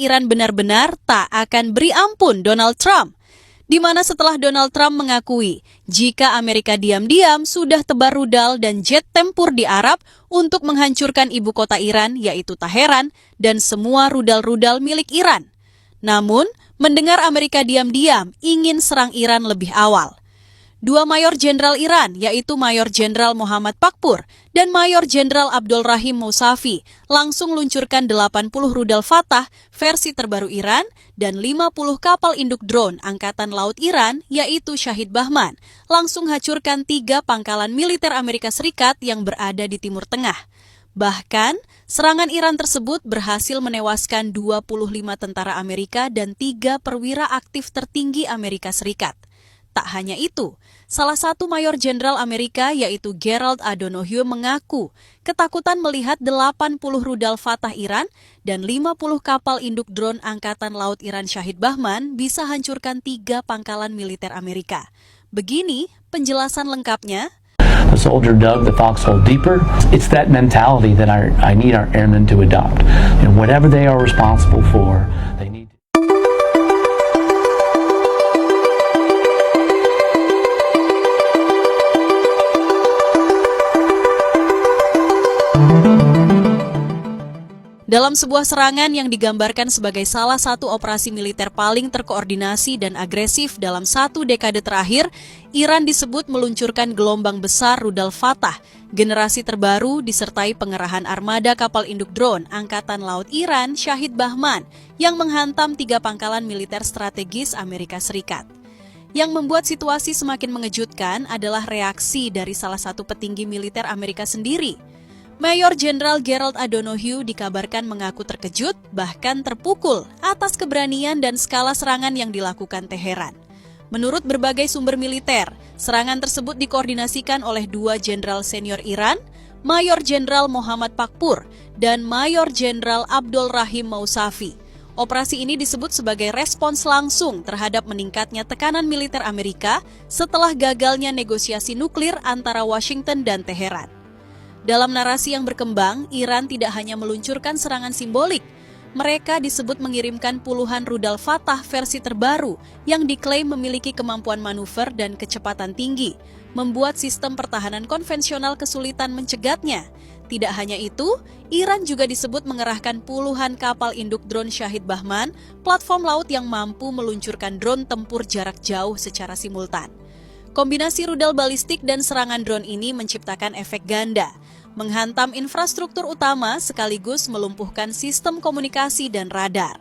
Iran benar-benar tak akan beri ampun Donald Trump. Di mana setelah Donald Trump mengakui jika Amerika diam-diam sudah tebar rudal dan jet tempur di Arab untuk menghancurkan ibu kota Iran yaitu Teheran dan semua rudal-rudal milik Iran. Namun, mendengar Amerika diam-diam ingin serang Iran lebih awal. Dua Mayor Jenderal Iran, yaitu Mayor Jenderal Muhammad Pakpur dan Mayor Jenderal Abdul Rahim Mousavi, langsung luncurkan 80 rudal Fatah versi terbaru Iran dan 50 kapal induk drone Angkatan Laut Iran, yaitu Shahid Bahman, langsung hancurkan 3 pangkalan militer Amerika Serikat yang berada di Timur Tengah. Bahkan, serangan Iran tersebut berhasil menewaskan 25 tentara Amerika dan 3 perwira aktif tertinggi Amerika Serikat. Tak hanya itu, salah satu Mayor Jenderal Amerika yaitu Gerald A. Donohue mengaku ketakutan melihat 80 rudal Fatah Iran dan 50 kapal induk drone Angkatan Laut Iran Shahid Bahman bisa hancurkan 3 pangkalan militer Amerika. Begini penjelasan lengkapnya. The soldier dug the foxhole deeper. It's that mentality that I need our airmen to adopt. And whatever they are responsible for, they need to... Dalam sebuah serangan yang digambarkan sebagai salah satu operasi militer paling terkoordinasi dan agresif dalam 1 dekade terakhir, Iran disebut meluncurkan gelombang besar rudal Fatah, generasi terbaru disertai pengerahan armada kapal induk drone Angkatan Laut Iran Shahid Bahman yang menghantam 3 pangkalan militer strategis Amerika Serikat. Yang membuat situasi semakin mengejutkan adalah reaksi dari salah satu petinggi militer Amerika sendiri. Mayor Jenderal Gerald A. Donohue dikabarkan mengaku terkejut, bahkan terpukul atas keberanian dan skala serangan yang dilakukan Teheran. Menurut berbagai sumber militer, serangan tersebut dikoordinasikan oleh 2 jenderal senior Iran, Mayor Jenderal Muhammad Pakpur dan Mayor Jenderal Abdul Rahim Mousavi. Operasi ini disebut sebagai respons langsung terhadap meningkatnya tekanan militer Amerika setelah gagalnya negosiasi nuklir antara Washington dan Teheran. Dalam narasi yang berkembang, Iran tidak hanya meluncurkan serangan simbolik. Mereka disebut mengirimkan puluhan rudal Fatah versi terbaru yang diklaim memiliki kemampuan manuver dan kecepatan tinggi, membuat sistem pertahanan konvensional kesulitan mencegatnya. Tidak hanya itu, Iran juga disebut mengerahkan puluhan kapal induk drone Shahid Bahman, platform laut yang mampu meluncurkan drone tempur jarak jauh secara simultan. Kombinasi rudal balistik dan serangan drone ini menciptakan efek ganda, menghantam infrastruktur utama sekaligus melumpuhkan sistem komunikasi dan radar.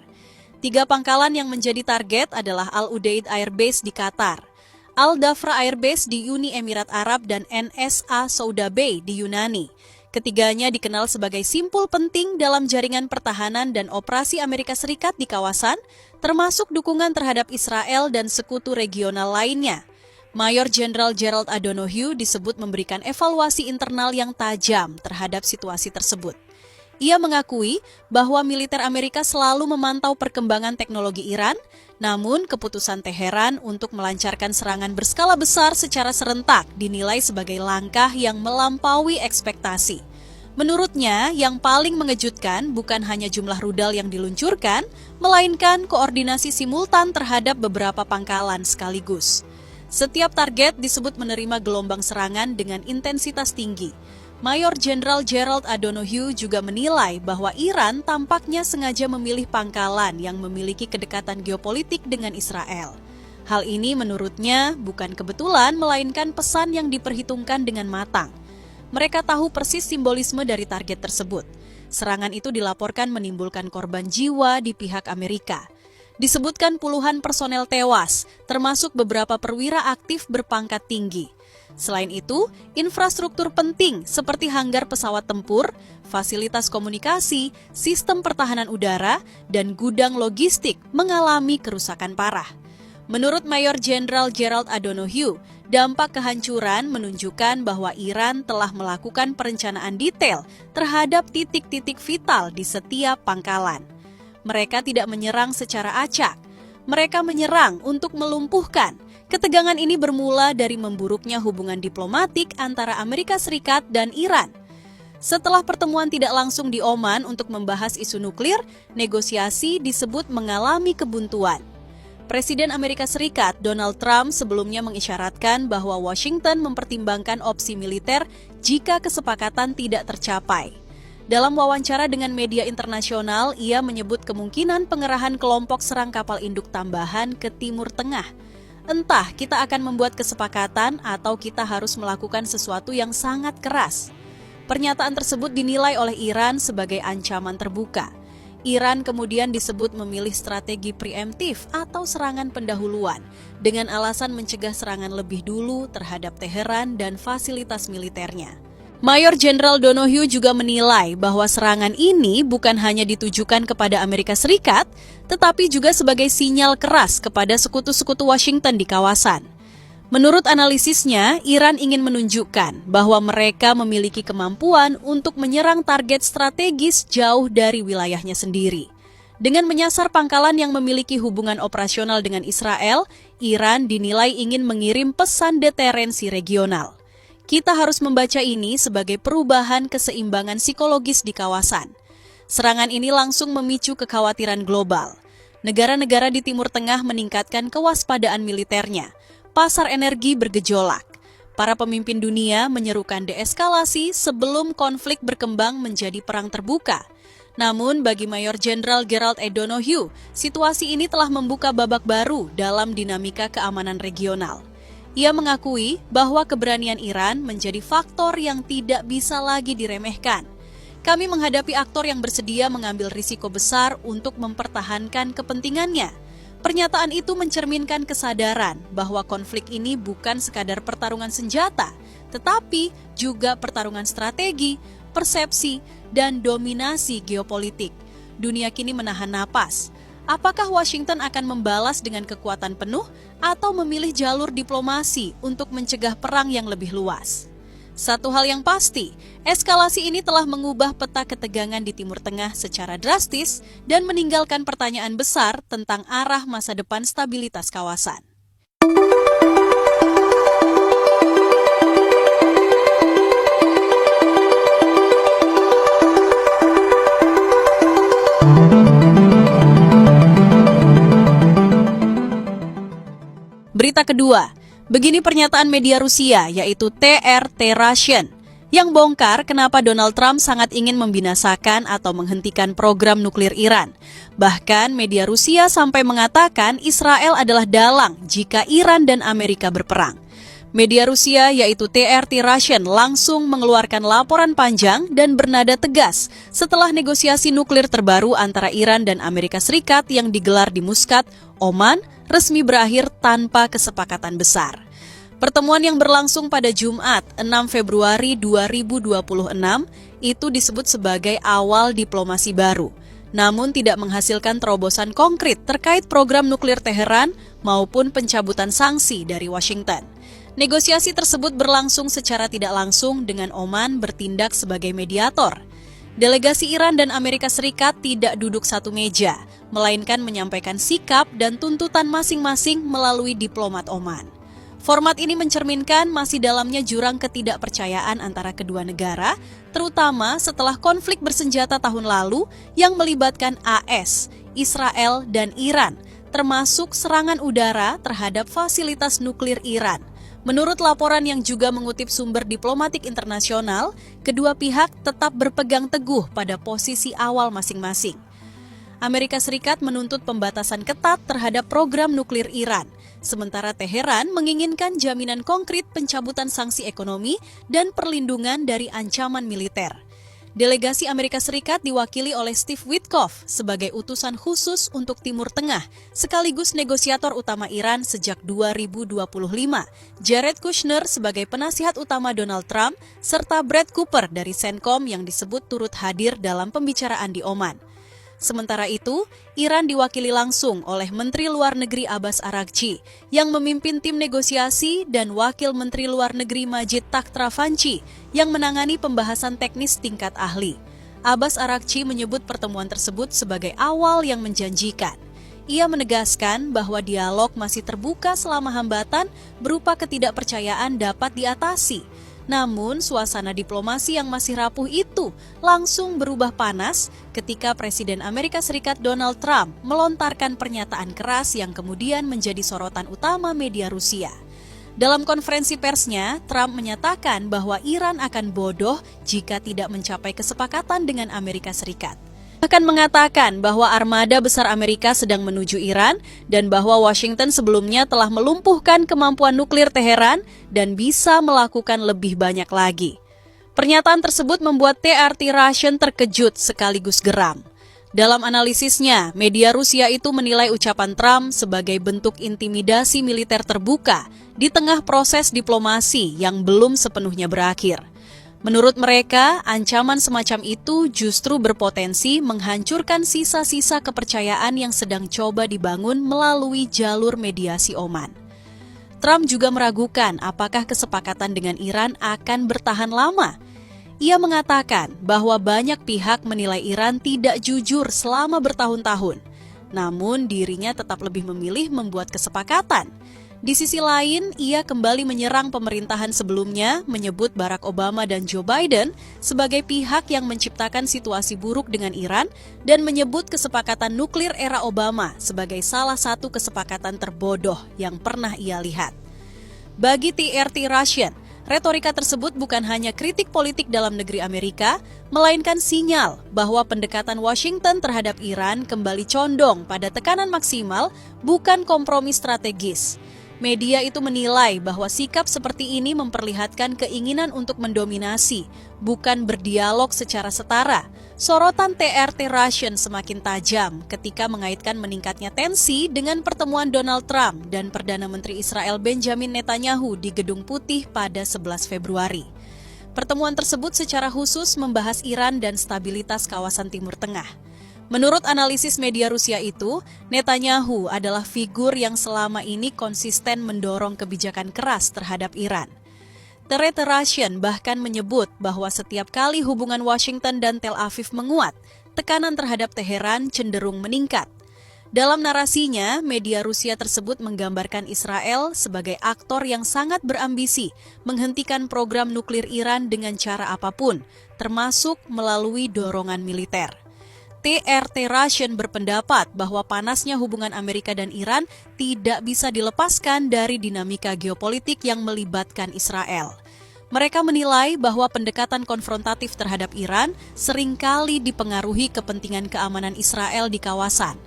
3 pangkalan yang menjadi target adalah Al-Udeid Air Base di Qatar, Al-Dhafra Air Base di Uni Emirat Arab dan NSA Souda Bay di Yunani. Ketiganya dikenal sebagai simpul penting dalam jaringan pertahanan dan operasi Amerika Serikat di kawasan, termasuk dukungan terhadap Israel dan sekutu regional lainnya. Mayor Jenderal Gerald A. Donohue disebut memberikan evaluasi internal yang tajam terhadap situasi tersebut. Ia mengakui bahwa militer Amerika selalu memantau perkembangan teknologi Iran, namun keputusan Teheran untuk melancarkan serangan berskala besar secara serentak dinilai sebagai langkah yang melampaui ekspektasi. Menurutnya, yang paling mengejutkan bukan hanya jumlah rudal yang diluncurkan, melainkan koordinasi simultan terhadap beberapa pangkalan sekaligus. Setiap target disebut menerima gelombang serangan dengan intensitas tinggi. Mayor Jenderal Gerald A. Donohue juga menilai bahwa Iran tampaknya sengaja memilih pangkalan yang memiliki kedekatan geopolitik dengan Israel. Hal ini menurutnya bukan kebetulan, melainkan pesan yang diperhitungkan dengan matang. Mereka tahu persis simbolisme dari target tersebut. Serangan itu dilaporkan menimbulkan korban jiwa di pihak Amerika. Disebutkan puluhan personel tewas, termasuk beberapa perwira aktif berpangkat tinggi. Selain itu, infrastruktur penting seperti hanggar pesawat tempur, fasilitas komunikasi, sistem pertahanan udara, dan gudang logistik mengalami kerusakan parah. Menurut Mayor Jenderal Gerald A. Donohue, dampak kehancuran menunjukkan bahwa Iran telah melakukan perencanaan detail terhadap titik-titik vital di setiap pangkalan. Mereka tidak menyerang secara acak. Mereka menyerang untuk melumpuhkan. Ketegangan ini bermula dari memburuknya hubungan diplomatik antara Amerika Serikat dan Iran. Setelah pertemuan tidak langsung di Oman untuk membahas isu nuklir, negosiasi disebut mengalami kebuntuan. Presiden Amerika Serikat Donald Trump sebelumnya mengisyaratkan bahwa Washington mempertimbangkan opsi militer jika kesepakatan tidak tercapai. Dalam wawancara dengan media internasional, ia menyebut kemungkinan pengerahan kelompok serang kapal induk tambahan ke Timur Tengah. Entah kita akan membuat kesepakatan atau kita harus melakukan sesuatu yang sangat keras. Pernyataan tersebut dinilai oleh Iran sebagai ancaman terbuka. Iran kemudian disebut memilih strategi preemptif atau serangan pendahuluan dengan alasan mencegah serangan lebih dulu terhadap Teheran dan fasilitas militernya. Mayor Jenderal Donohue juga menilai bahwa serangan ini bukan hanya ditujukan kepada Amerika Serikat, tetapi juga sebagai sinyal keras kepada sekutu-sekutu Washington di kawasan. Menurut analisisnya, Iran ingin menunjukkan bahwa mereka memiliki kemampuan untuk menyerang target strategis jauh dari wilayahnya sendiri. Dengan menyasar pangkalan yang memiliki hubungan operasional dengan Israel, Iran dinilai ingin mengirim pesan deterensi regional. Kita harus membaca ini sebagai perubahan keseimbangan psikologis di kawasan. Serangan ini langsung memicu kekhawatiran global. Negara-negara di Timur Tengah meningkatkan kewaspadaan militernya. Pasar energi bergejolak. Para pemimpin dunia menyerukan deeskalasi sebelum konflik berkembang menjadi perang terbuka. Namun bagi Mayor Jenderal Gerald E. Donohue, situasi ini telah membuka babak baru dalam dinamika keamanan regional. Ia mengakui bahwa keberanian Iran menjadi faktor yang tidak bisa lagi diremehkan. Kami menghadapi aktor yang bersedia mengambil risiko besar untuk mempertahankan kepentingannya. Pernyataan itu mencerminkan kesadaran bahwa konflik ini bukan sekadar pertarungan senjata, tetapi juga pertarungan strategi, persepsi, dan dominasi geopolitik. Dunia kini menahan napas. Apakah Washington akan membalas dengan kekuatan penuh atau memilih jalur diplomasi untuk mencegah perang yang lebih luas? Satu hal yang pasti, eskalasi ini telah mengubah peta ketegangan di Timur Tengah secara drastis dan meninggalkan pertanyaan besar tentang arah masa depan stabilitas kawasan. Berita kedua, begini pernyataan media Rusia yaitu TRT Russian yang bongkar kenapa Donald Trump sangat ingin membinasakan atau menghentikan program nuklir Iran. Bahkan media Rusia sampai mengatakan Israel adalah dalang jika Iran dan Amerika berperang. Media Rusia yaitu TRT Russian langsung mengeluarkan laporan panjang dan bernada tegas setelah negosiasi nuklir terbaru antara Iran dan Amerika Serikat yang digelar di Muscat, Oman, resmi berakhir tanpa kesepakatan besar. Pertemuan yang berlangsung pada Jumat 6 Februari 2026 itu disebut sebagai awal diplomasi baru, namun tidak menghasilkan terobosan konkret terkait program nuklir Teheran maupun pencabutan sanksi dari Washington. Negosiasi tersebut berlangsung secara tidak langsung dengan Oman bertindak sebagai mediator. Delegasi Iran dan Amerika Serikat tidak duduk satu meja, melainkan menyampaikan sikap dan tuntutan masing-masing melalui diplomat Oman. Format ini mencerminkan masih dalamnya jurang ketidakpercayaan antara kedua negara, terutama setelah konflik bersenjata tahun lalu yang melibatkan AS, Israel, dan Iran, termasuk serangan udara terhadap fasilitas nuklir Iran. Menurut laporan yang juga mengutip sumber diplomatik internasional, kedua pihak tetap berpegang teguh pada posisi awal masing-masing. Amerika Serikat menuntut pembatasan ketat terhadap program nuklir Iran, sementara Teheran menginginkan jaminan konkret pencabutan sanksi ekonomi dan perlindungan dari ancaman militer. Delegasi Amerika Serikat diwakili oleh Steve Witkoff sebagai utusan khusus untuk Timur Tengah, sekaligus negosiator utama Iran sejak 2025, Jared Kushner sebagai penasihat utama Donald Trump, serta Brad Cooper dari CENTCOM yang disebut turut hadir dalam pembicaraan di Oman. Sementara itu, Iran diwakili langsung oleh Menteri Luar Negeri Abbas Araghchi yang memimpin tim negosiasi dan Wakil Menteri Luar Negeri Majid Takht Ravanchi yang menangani pembahasan teknis tingkat ahli. Abbas Araghchi menyebut pertemuan tersebut sebagai awal yang menjanjikan. Ia menegaskan bahwa dialog masih terbuka selama hambatan berupa ketidakpercayaan dapat diatasi. Namun, suasana diplomasi yang masih rapuh itu langsung berubah panas ketika Presiden Amerika Serikat Donald Trump melontarkan pernyataan keras yang kemudian menjadi sorotan utama media Rusia. Dalam konferensi persnya, Trump menyatakan bahwa Iran akan bodoh jika tidak mencapai kesepakatan dengan Amerika Serikat. Bahkan mengatakan bahwa armada besar Amerika sedang menuju Iran dan bahwa Washington sebelumnya telah melumpuhkan kemampuan nuklir Teheran dan bisa melakukan lebih banyak lagi. Pernyataan tersebut membuat TRT Russian terkejut sekaligus geram. Dalam analisisnya, media Rusia itu menilai ucapan Trump sebagai bentuk intimidasi militer terbuka di tengah proses diplomasi yang belum sepenuhnya berakhir. Menurut mereka, ancaman semacam itu justru berpotensi menghancurkan sisa-sisa kepercayaan yang sedang coba dibangun melalui jalur mediasi Oman. Trump juga meragukan apakah kesepakatan dengan Iran akan bertahan lama. Ia mengatakan bahwa banyak pihak menilai Iran tidak jujur selama bertahun-tahun, namun dirinya tetap lebih memilih membuat kesepakatan. Di sisi lain, ia kembali menyerang pemerintahan sebelumnya, menyebut Barack Obama dan Joe Biden sebagai pihak yang menciptakan situasi buruk dengan Iran dan menyebut kesepakatan nuklir era Obama sebagai salah satu kesepakatan terbodoh yang pernah ia lihat. Bagi TRT Russian, retorika tersebut bukan hanya kritik politik dalam negeri Amerika, melainkan sinyal bahwa pendekatan Washington terhadap Iran kembali condong pada tekanan maksimal, bukan kompromi strategis. Media itu menilai bahwa sikap seperti ini memperlihatkan keinginan untuk mendominasi, bukan berdialog secara setara. Sorotan TRT Russian semakin tajam ketika mengaitkan meningkatnya tensi dengan pertemuan Donald Trump dan Perdana Menteri Israel Benjamin Netanyahu di Gedung Putih pada 11 Februari. Pertemuan tersebut secara khusus membahas Iran dan stabilitas kawasan Timur Tengah. Menurut analisis media Rusia itu, Netanyahu adalah figur yang selama ini konsisten mendorong kebijakan keras terhadap Iran. TRT Russian bahkan menyebut bahwa setiap kali hubungan Washington dan Tel Aviv menguat, tekanan terhadap Teheran cenderung meningkat. Dalam narasinya, media Rusia tersebut menggambarkan Israel sebagai aktor yang sangat berambisi menghentikan program nuklir Iran dengan cara apapun, termasuk melalui dorongan militer. TRT Russian berpendapat bahwa panasnya hubungan Amerika dan Iran tidak bisa dilepaskan dari dinamika geopolitik yang melibatkan Israel. Mereka menilai bahwa pendekatan konfrontatif terhadap Iran seringkali dipengaruhi kepentingan keamanan Israel di kawasan.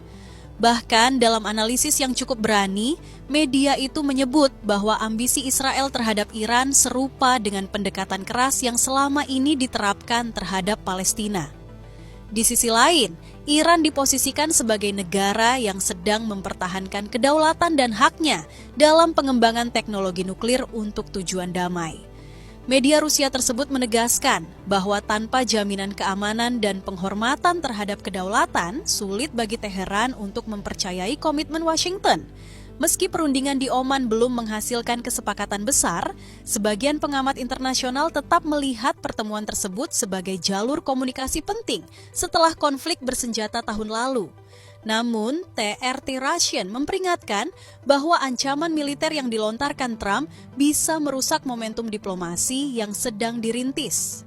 Bahkan dalam analisis yang cukup berani, media itu menyebut bahwa ambisi Israel terhadap Iran serupa dengan pendekatan keras yang selama ini diterapkan terhadap Palestina. Di sisi lain, Iran diposisikan sebagai negara yang sedang mempertahankan kedaulatan dan haknya dalam pengembangan teknologi nuklir untuk tujuan damai. Media Rusia tersebut menegaskan bahwa tanpa jaminan keamanan dan penghormatan terhadap kedaulatan, sulit bagi Teheran untuk mempercayai komitmen Washington. Meski perundingan di Oman belum menghasilkan kesepakatan besar, sebagian pengamat internasional tetap melihat pertemuan tersebut sebagai jalur komunikasi penting setelah konflik bersenjata tahun lalu. Namun, TRT Russian memperingatkan bahwa ancaman militer yang dilontarkan Trump bisa merusak momentum diplomasi yang sedang dirintis.